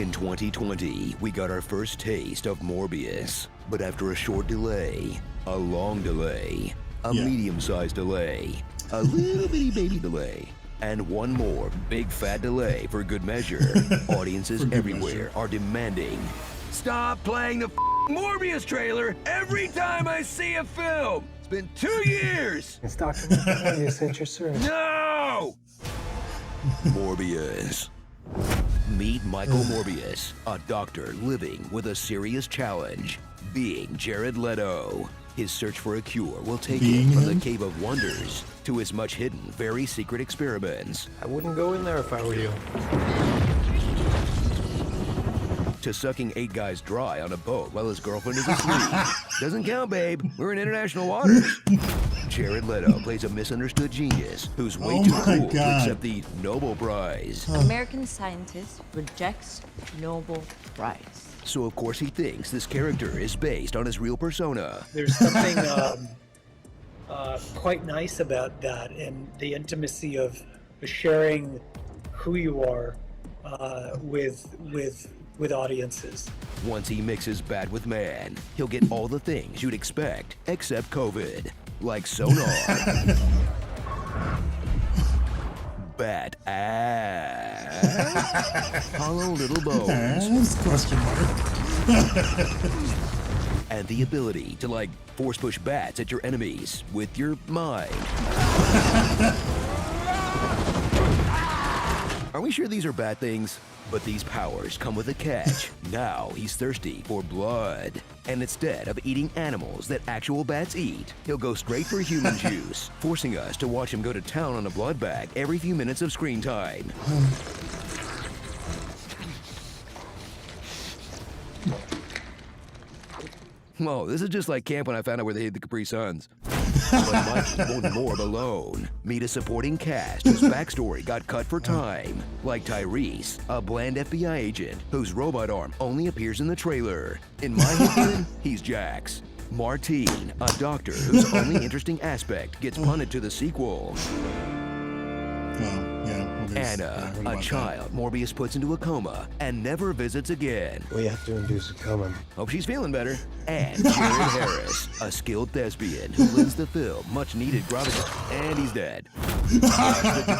In 2020, we got our first taste of Morbius. But after a short delay, a long delay, a medium-sized delay, a little bitty baby delay, and one more big fat delay for good measure, audiences everywhere are demanding, stop playing the Morbius trailer every time I see a film! It's been 2 years! It's Dr. Morbius at your service. No! Morbius. Meet Michael Morbius, a doctor living with a serious challenge, being Jared Leto. His search for a cure will take him from the Cave of Wonders to his much-hidden, very secret experiments. I wouldn't go in there if I were you. To sucking 8 guys dry on a boat while his girlfriend is asleep. Doesn't count, babe. We're in international waters. Jared Leto plays a misunderstood genius who's way too cool to accept the Nobel Prize. American scientist rejects Nobel Prize. So of course he thinks this character is based on his real persona. There's something quite nice about that, and the intimacy of sharing who you are with audiences. Once he mixes bat with man, he'll get all the things you'd expect, except COVID. Like sonar. Bat ass. Hollow little bones. Question mark. And the ability to, like, force push bats at your enemies with your mind. Are we sure these are bad things? But these powers come with a catch. Now he's thirsty for blood. And instead of eating animals that actual bats eat, he'll go straight for human juice, forcing us to watch him go to town on a blood bag every few minutes of screen time. Oh, this is just like camp when I found out where they hid the Capri Suns. But Mike won't Morb alone. Meet a supporting cast whose backstory got cut for time. Like Tyrese, a bland FBI agent whose robot arm only appears in the trailer. In my opinion, he's Jax. Martine, a doctor whose only interesting aspect gets punted to the sequel. Anna, a child Morbius puts into a coma and never visits again. We have to induce a coma. Hope she's feeling better. And Jared Harris, a skilled thespian who lends the film much-needed gravitas, and he's dead.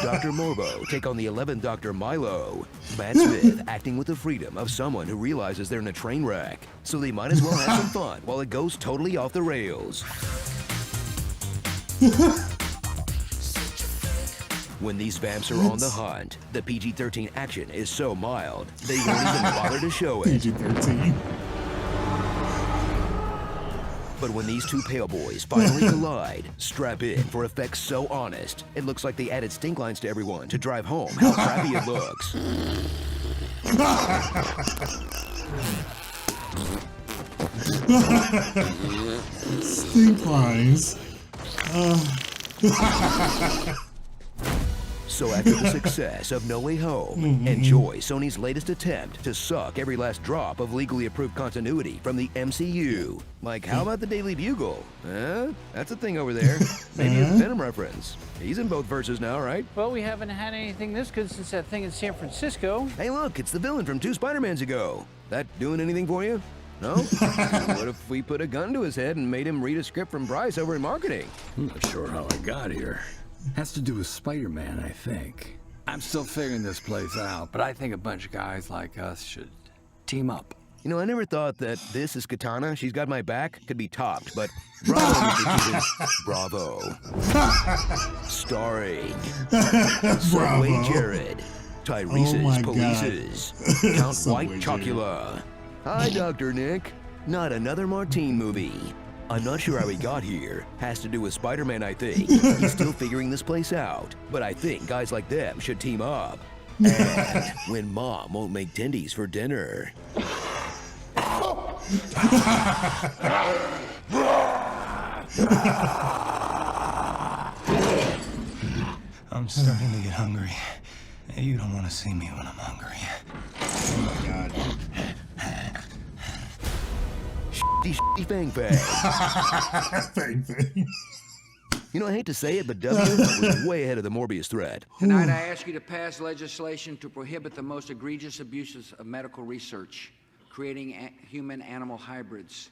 Dr. Morbo take on the 11th Dr. Milo. Matt Smith acting with the freedom of someone who realizes they're in a train wreck, so they might as well have some fun while it goes totally off the rails. When these vamps are on the hunt, the PG-13 action is so mild, they won't even bother to show it. PG-13. But when these two pale boys finally collide, strap in for effects so honest, it looks like they added stink lines to everyone to drive home how crappy it looks. Stink lines. So after the success of No Way Home, enjoy Sony's latest attempt to suck every last drop of legally approved continuity from the MCU. Like, how about the Daily Bugle? That's a thing over there. Maybe a Venom reference. He's in both verses now, right? Well, we haven't had anything this good since that thing in San Francisco. Hey, look, it's the villain from 2 Spider-Mans ago. That doing anything for you? No? What if we put a gun to his head and made him read a script from Bryce over in marketing? I'm not sure how I got here. Has to do with Spider-Man, I think. I'm still figuring this place out, but I think a bunch of guys like us should team up. You know, I never thought that this is Katana, she's got my back, could be topped, but bravo, Mr. Keaton. Bravo. Starring Subway Jared, Tyrese's Polices, Count White Chocula. Hi, Dr. Nick. Not another Martine movie. I'm not sure how he got here. Has to do with Spider-Man, I think. He's still figuring this place out. But I think guys like them should team up. And when Mom won't make tendies for dinner. I'm starting to get hungry. You don't want to see me when I'm hungry. Oh my God. Shitty fang fang. Fang fang. You know, I hate to say it, but W was way ahead of the Morbius threat. Tonight, I ask you to pass legislation to prohibit the most egregious abuses of medical research, creating human-animal hybrids.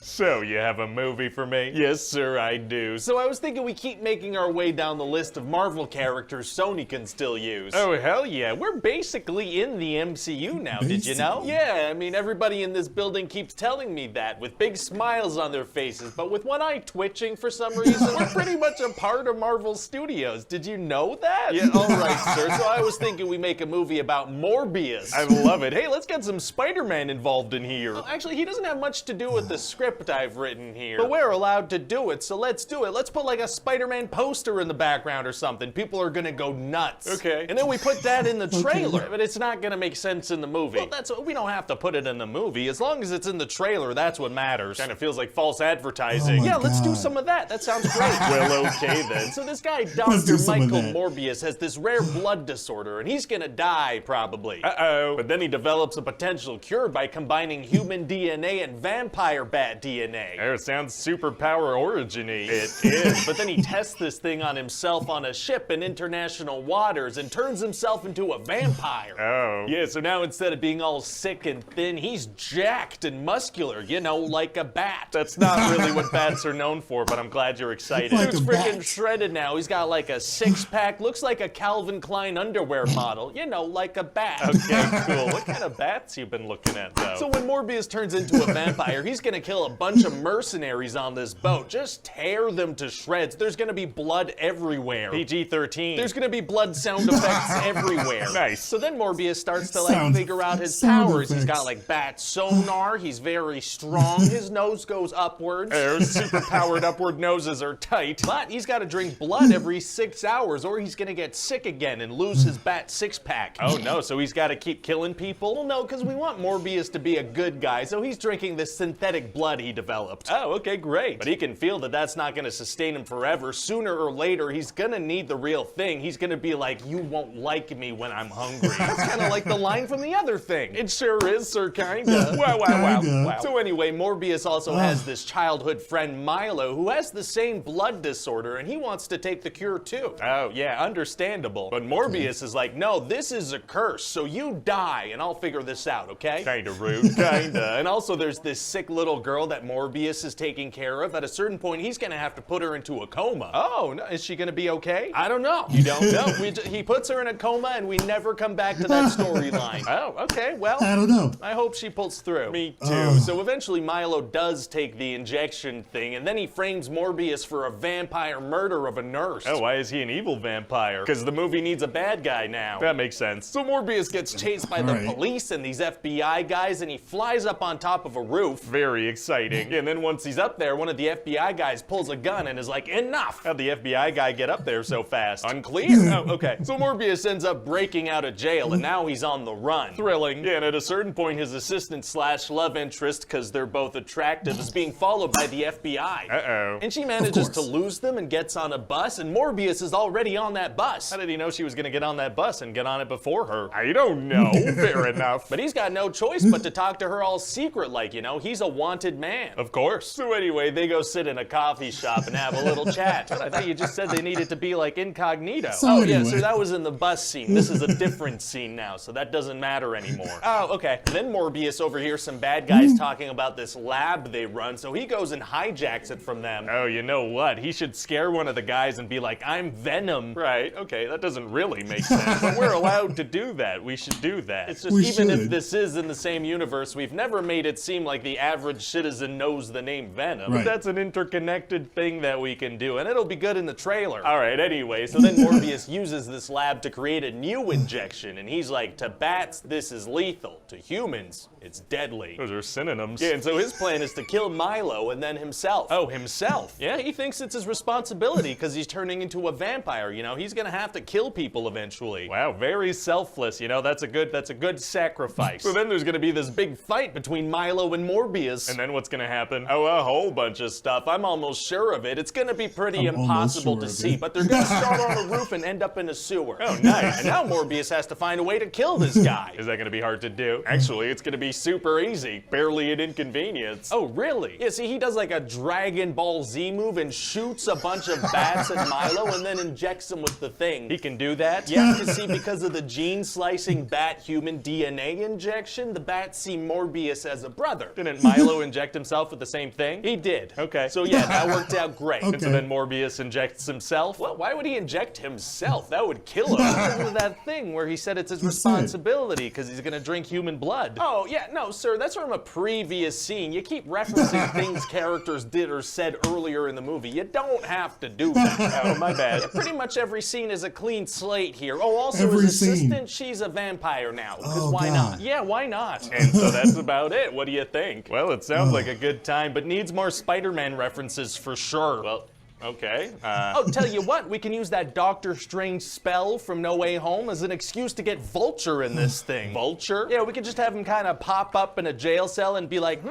So, you have a movie for me? Yes, sir, I do. So I was thinking we keep making our way down the list of Marvel characters Sony can still use. Oh, hell yeah. We're basically in the MCU now, did you know? Yeah, I mean, everybody in this building keeps telling me that, with big smiles on their faces, but with one eye twitching for some reason. We're pretty much a part of Marvel Studios. Did you know that? Yeah, alright, sir. So I was thinking we make a movie about Morbius. I love it. Hey, let's get some Spider-Man involved in here. Well, actually, he doesn't have much to do with the script I've written here. But we're allowed to do it, so let's do it. Let's put like a Spider-Man poster in the background or something. People are gonna go nuts. Okay. And then we put that in the trailer, but it's not gonna make sense in the movie. Well, we don't have to put it in the movie. As long as it's in the trailer, that's what matters. Kind of feels like false advertising. Oh yeah, let's do God. some of that. That sounds great. Well, okay then. So this guy, Dr. Michael Morbius, has this rare blood disorder, and he's gonna die, probably. Uh-oh. But then he develops a potential cure by combining human DNA and vampire bat DNA. Oh, it sounds superpower origin-y. It is. But then he tests this thing on himself on a ship in international waters and turns himself into a vampire. Oh. Yeah, so now instead of being all sick and thin, he's jacked and muscular, you know, like a bat. That's not really what bats are known for, but I'm glad you're excited. Like Dude's a bat. freaking shredded now. He's got like a six-pack, looks like a Calvin Klein underwear model, you know, like a bat. Okay, cool. What kind of bats you been looking at, though? So when Morbius turns into a vampire, he's gonna kill a bunch of mercenaries on this boat. Just tear them to shreds. There's gonna be blood everywhere. PG-13. There's gonna be blood sound effects everywhere. Nice. So then Morbius starts to like Sound- figure out his sound powers. He's got effects. like bat sonar. He's very strong. His nose goes upwards. Super powered upward noses are tight. But he's got to drink blood every 6 hours or he's gonna get sick again and lose his bat six-pack. Oh no, so he's got to keep killing people? Well, no, because we want Morbius to be a good guy, so he's drinking this synthetic blood he developed. Oh, okay, great. But he can feel that that's not gonna sustain him forever. Sooner or later, he's gonna need the real thing. He's gonna be like, you won't like me when I'm hungry. That's kind of like the line from the other thing. It sure is, sir, kinda. Wow. So anyway, Morbius also has this childhood friend, Milo, who has the same blood disorder, and he wants to take the cure too. Oh, yeah, understandable. But Morbius is like, no, this is a curse, so you die, and I'll figure this out, okay? Kinda rude. Kinda. And also there's this sick little girl that Morbius is taking care of. At a certain point, he's gonna have to put her into a coma. Oh, no, is she gonna be okay? I don't know. You don't know? He puts her in a coma, and we never come back to that storyline. Oh, okay, well, I don't know. I hope she pulls through. Me too. So eventually Milo does take the injection thing, and then he frames Morbius for a vampire murder of a nurse. Oh, why is he an evil vampire? Because the movie needs a bad guy now. That makes sense. So Morbius gets chased by the police and these FBI guys, and he flies up on top of a roof. Very exciting. And then once he's up there, one of the FBI guys pulls a gun and is like, enough! How'd the FBI guy get up there so fast? Unclear. Oh, okay. So Morbius ends up breaking out of jail, and now he's on the run. Thrilling. Yeah, and at a certain point, his assistant slash love interest, because they're both attractive, is being followed by the FBI. Uh-oh. And she manages to lose them and gets on a bus, and Morbius is already on that bus. How did he know she was gonna get on that bus and get on it before her? I don't know. Fair enough. But he's got no choice but to talk to her all secret, like, you know, he's a wanted man. Of course. So anyway, they go sit in a coffee shop and have a little chat. I thought you just said they needed to be like incognito. So yeah, anyway. so that was in the bus scene. This is a different scene now, so that doesn't matter anymore. Oh, okay. And then Morbius overhears some bad guys talking about this lab they run, so he goes and hijacks it from them. Oh, you know what? He should scare one of the guys and be like, I'm Venom. Right, okay, that doesn't really make sense. But we're allowed to do that. We should do that. It's just, even if this is in the same universe, we've never made it seem like the average citizen knows the name Venom. But that's an interconnected thing that we can do, and it'll be good in the trailer. All right, anyway, so then Morbius uses this lab to create a new injection, and he's like, to bats, this is lethal. To humans, it's deadly. Those are synonyms. Yeah, and so his plan is to kill Milo and then himself. Oh, himself? Yeah, he thinks it's his responsibility because he's turning into a vampire, you know? He's gonna have to kill people eventually. Wow, very selfless, you know? That's a good sacrifice. So then there's gonna be this big fight between Milo and Morbius. And then what's gonna happen? Oh, a whole bunch of stuff. I'm almost sure of it. It's gonna be pretty impossible to see, but they're gonna start on a roof and end up in a sewer. Oh, nice. And now Morbius has to find a way to kill this guy. Is that gonna be hard to do? Actually, it's gonna be super easy. Barely an inconvenience. Oh, really? Yeah, see, he does like a Dragon Ball Z move and shoots a bunch of bats at Milo and then injects them with the thing. He can do that? Yeah, you see, because of the gene-slicing bat-human DNA injection, the bats see Morbius as a brother. Didn't Milo inject himself with the same thing? He did. Okay. So yeah, that worked out great. And so then Morbius injects himself? Well, why would he inject himself? That would kill him. Because of that thing where he said it's his responsibility because he's gonna drink human blood. Oh, yeah, no, sir, that's from a previous scene. You keep referencing things characters did or said earlier in the movie. You don't have to do that. Oh, my bad. Yeah, pretty much every scene is a clean slate here. Oh, also his assistant, she's a vampire now. Because why not? Yeah, why not? And so that's about it. What do you think? Well, it sounds like a good time, but needs more Spider-Man references for sure. Well, okay. Oh, tell you what, we can use that Doctor Strange spell from No Way Home as an excuse to get Vulture in this thing. Vulture? Yeah, we could just have him kind of pop up in a jail cell and be like,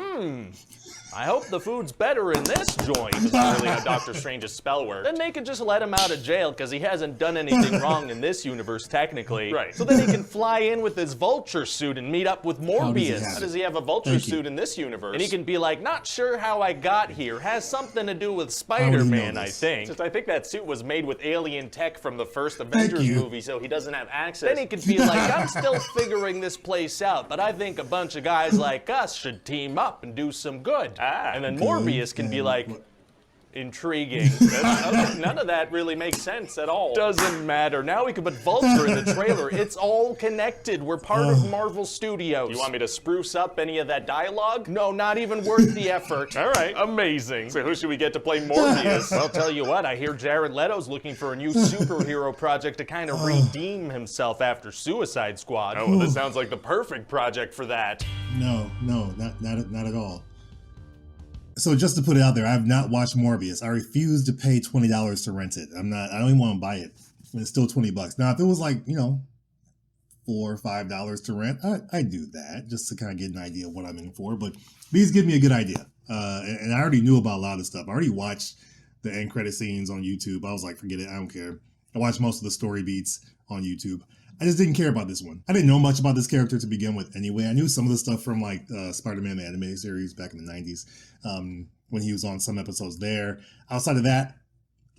I hope the food's better in this joint. This is really how Doctor Strange's spell works. Then they could just let him out of jail because he hasn't done anything wrong in this universe, technically. Right. So then he can fly in with his Vulture suit and meet up with Morbius. How does he have a Vulture suit in this universe? And he can be like, not sure how I got here. Has something to do with Spider-Man, I think. Just I think that suit was made with alien tech from the first Avengers movie, so he doesn't have access. Then he could be like, I'm still figuring this place out, but I think a bunch of guys like us should team up and do some good. And then Morbius can be like, intriguing. None of that really makes sense at all. Doesn't matter. Now we can put Vulture in the trailer. It's all connected. We're part of Marvel Studios. You want me to spruce up any of that dialogue? No, not even worth the effort. All right, amazing. So who should we get to play Morbius? I'll tell you what, I hear Jared Leto's looking for a new superhero project to kind of redeem himself after Suicide Squad. Oh, well, this sounds like the perfect project for that. No, not at all. So just to put it out there, I have not watched Morbius. I refuse to pay $20 to rent it. I don't even want to buy it. It's still $20. Now, if it was like, $4 or $5 to rent, I'd do that just to kind of get an idea of what I'm in for. But these give me a good idea. And I already knew about a lot of the stuff. I already watched the end credit scenes on YouTube. I was like, forget it. I don't care. I watched most of the story beats on YouTube. I just didn't care about this one. I didn't know much about this character to begin with anyway. I knew some of the stuff from like Spider-Man the animated series back in the 90s when he was on some episodes there. Outside of that,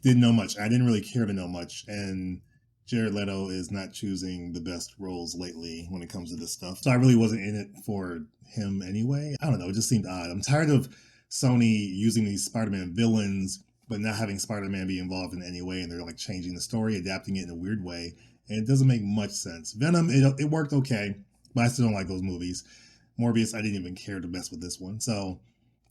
didn't know much. I didn't really care to know much. And Jared Leto is not choosing the best roles lately when it comes to this stuff. So I really wasn't in it for him anyway. I don't know. It just seemed odd. I'm tired of Sony using these Spider-Man villains, but not having Spider-Man be involved in any way. And they're like changing the story, adapting it in a weird way. And it doesn't make much sense. Venom, it worked okay, but I still don't like those movies. Morbius, I didn't even care to mess with this one. So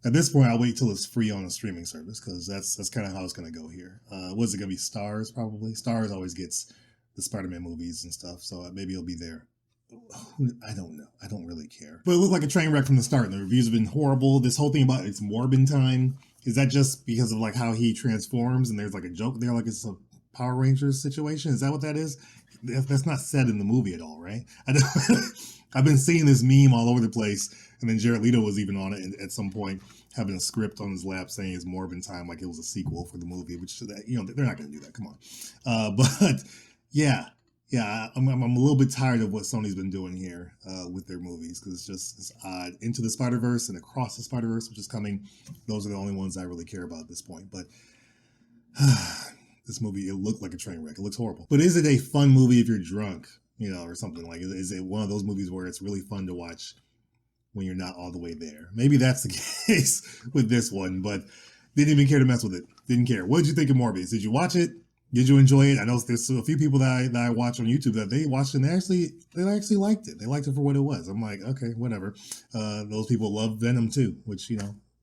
at this point, I'll wait till it's free on a streaming service because that's kind of how it's going to go here. What is it going to be? Stars, probably? Stars always gets the Spider-Man movies and stuff, so maybe it'll be there. I don't know. I don't really care. But it looked like a train wreck from the start, and the reviews have been horrible. This whole thing about it's Morbin time, is that just because of like how he transforms and there's like a joke there, like it's a Power Rangers situation? Is that what that is? That's not said in the movie at all, right? I've been seeing this meme all over the place, and then Jared Leto was even on it at some point, having a script on his lap saying it's Morbin time, like it was a sequel for the movie, which, they're not going to do that. Come on. But yeah, I'm a little bit tired of what Sony's been doing here with their movies, because it's odd. Into the Spider-Verse and Across the Spider-Verse, which is coming, those are the only ones I really care about at this point. But this movie, it looked like a train wreck. It looks horrible. But is it a fun movie if you're drunk, or something? Like, is it one of those movies where it's really fun to watch when you're not all the way there? Maybe that's the case with this one, but didn't even care to mess with it. Didn't care. What did you think of Morbius? Did you watch it? Did you enjoy it? I know there's a few people that I watch on YouTube that they watched it and they actually liked it. They liked it for what it was. I'm like, okay, whatever. Those people love Venom too, which,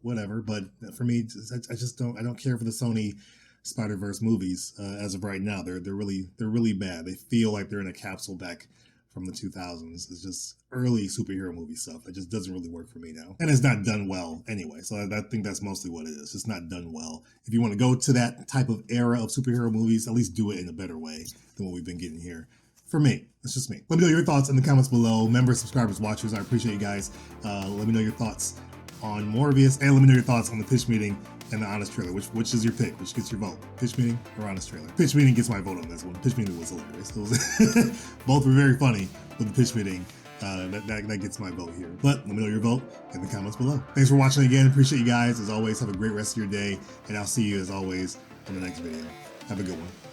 whatever. But for me, I don't care for the Sony Spider-Verse movies as of right now. They're really bad. They feel like they're in a capsule back from the 2000s. It's just early superhero movie stuff. It just doesn't really work for me now. And it's not done well anyway. So I think that's mostly what it is. It's not done well. If you want to go to that type of era of superhero movies, at least do it in a better way than what we've been getting here. For me, it's just me. Let me know your thoughts in the comments below. Members, subscribers, watchers, I appreciate you guys. Let me know your thoughts on Morbius, and let me know your thoughts on the pitch meeting and the honest trailer. Which is your pick? Which gets your vote? Pitch meeting or honest trailer? Pitch meeting gets my vote on this one. Pitch meeting was hilarious. It was both were very funny, but the pitch meeting that gets my vote here. But let me know your vote in the comments below. Thanks for watching again. Appreciate you guys. As always, have a great rest of your day, and I'll see you as always in the next video. Have a good one.